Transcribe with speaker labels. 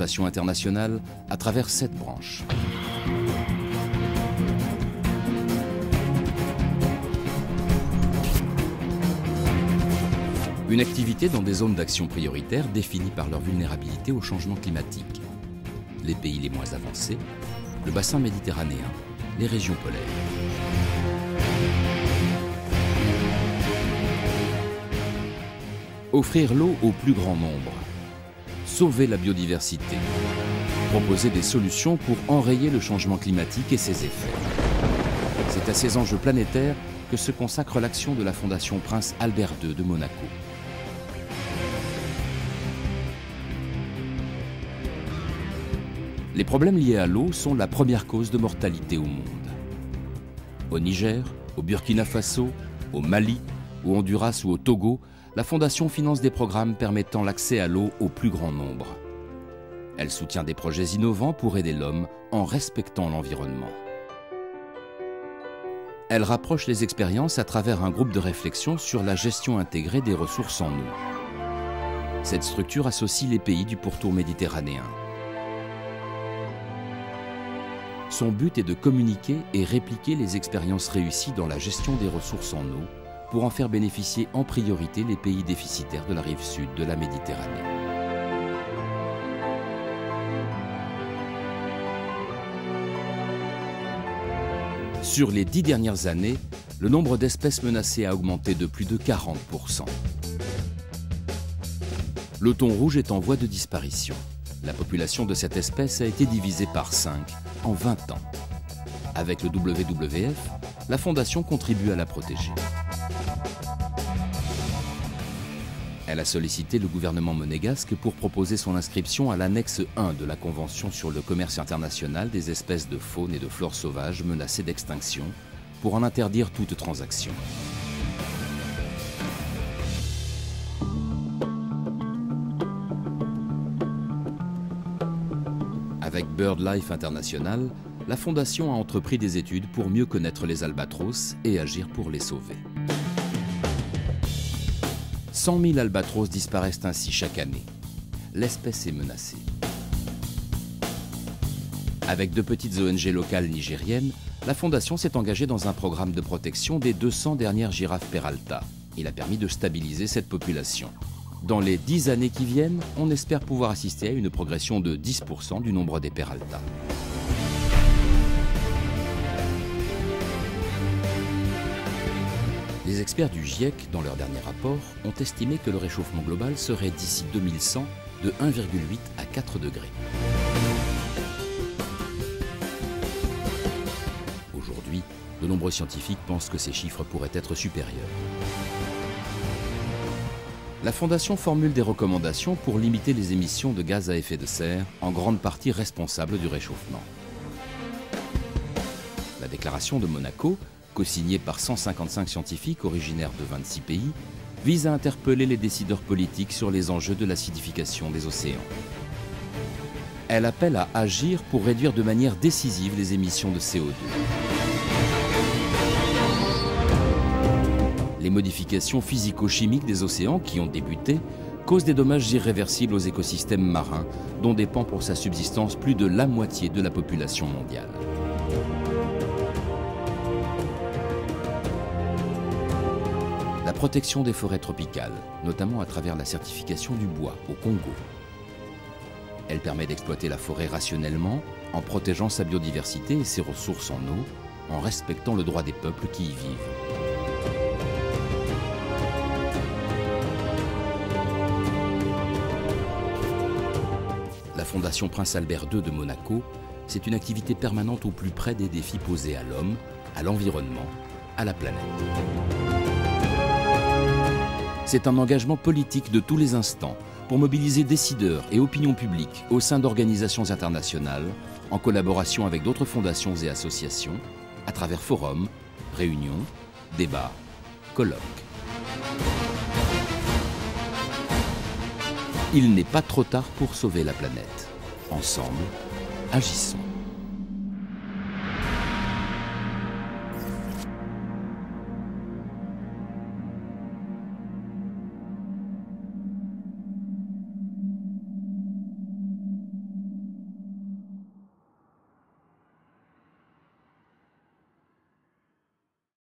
Speaker 1: représentation internationale à travers 7 branches. Une activité dans des zones d'action prioritaires définies par leur vulnérabilité au changement climatique. Les pays les moins avancés, le bassin méditerranéen, les régions polaires. Offrir l'eau au plus grand nombre. Sauver la biodiversité. Proposer des solutions pour enrayer le changement climatique et ses effets. C'est à ces enjeux planétaires que se consacre l'action de la Fondation Prince Albert II de Monaco. Les problèmes liés à l'eau sont la première cause de mortalité au monde. Au Niger, au Burkina Faso, au Mali, au Honduras ou au Togo, la Fondation finance des programmes permettant l'accès à l'eau au plus grand nombre. Elle soutient des projets innovants pour aider l'homme en respectant l'environnement. Elle rapproche les expériences à travers un groupe de réflexion sur la gestion intégrée des ressources en eau. Cette structure associe les pays du pourtour méditerranéen. Son but est de communiquer et répliquer les expériences réussies dans la gestion des ressources en eau pour en faire bénéficier en priorité les pays déficitaires de la rive sud de la Méditerranée. Sur les 10 dernières années, le nombre d'espèces menacées a augmenté de plus de 40%. Le thon rouge est en voie de disparition. La population de cette espèce a été divisée par 5 en 20 ans. Avec le WWF, la Fondation contribue à la protéger. Elle a sollicité le gouvernement monégasque pour proposer son inscription à l'annexe 1 de la Convention sur le commerce international des espèces de faune et de flore sauvages menacées d'extinction pour en interdire toute transaction. Avec BirdLife International, la Fondation a entrepris des études pour mieux connaître les albatros et agir pour les sauver. 100 000 albatros disparaissent ainsi chaque année. L'espèce est menacée. Avec de petites ONG locales nigériennes, la Fondation s'est engagée dans un programme de protection des 200 dernières girafes Peralta. Il a permis de stabiliser cette population. Dans les 10 années qui viennent, on espère pouvoir assister à une progression de 10% du nombre des Peralta. Les experts du GIEC, dans leur dernier rapport, ont estimé que le réchauffement global serait d'ici 2100 de 1,8 à 4 degrés. Aujourd'hui, de nombreux scientifiques pensent que ces chiffres pourraient être supérieurs. La Fondation formule des recommandations pour limiter les émissions de gaz à effet de serre, en grande partie responsables du réchauffement. La déclaration de Monaco, co-signée par 155 scientifiques originaires de 26 pays, vise à interpeller les décideurs politiques sur les enjeux de l'acidification des océans. Elle appelle à agir pour réduire de manière décisive les émissions de CO2. Les modifications physico-chimiques des océans qui ont débuté causent des dommages irréversibles aux écosystèmes marins, dont dépend pour sa subsistance plus de la moitié de la population mondiale. La protection des forêts tropicales, notamment à travers la certification du bois au Congo. Elle permet d'exploiter la forêt rationnellement, en protégeant sa biodiversité et ses ressources en eau, en respectant le droit des peuples qui y vivent. La Fondation Prince Albert II de Monaco, c'est une activité permanente au plus près des défis posés à l'homme, à l'environnement, à la planète. C'est un engagement politique de tous les instants pour mobiliser décideurs et opinions publiques au sein d'organisations internationales, en collaboration avec d'autres fondations et associations, à travers forums, réunions, débats, colloques. Il n'est pas trop tard pour sauver la planète. Ensemble, agissons.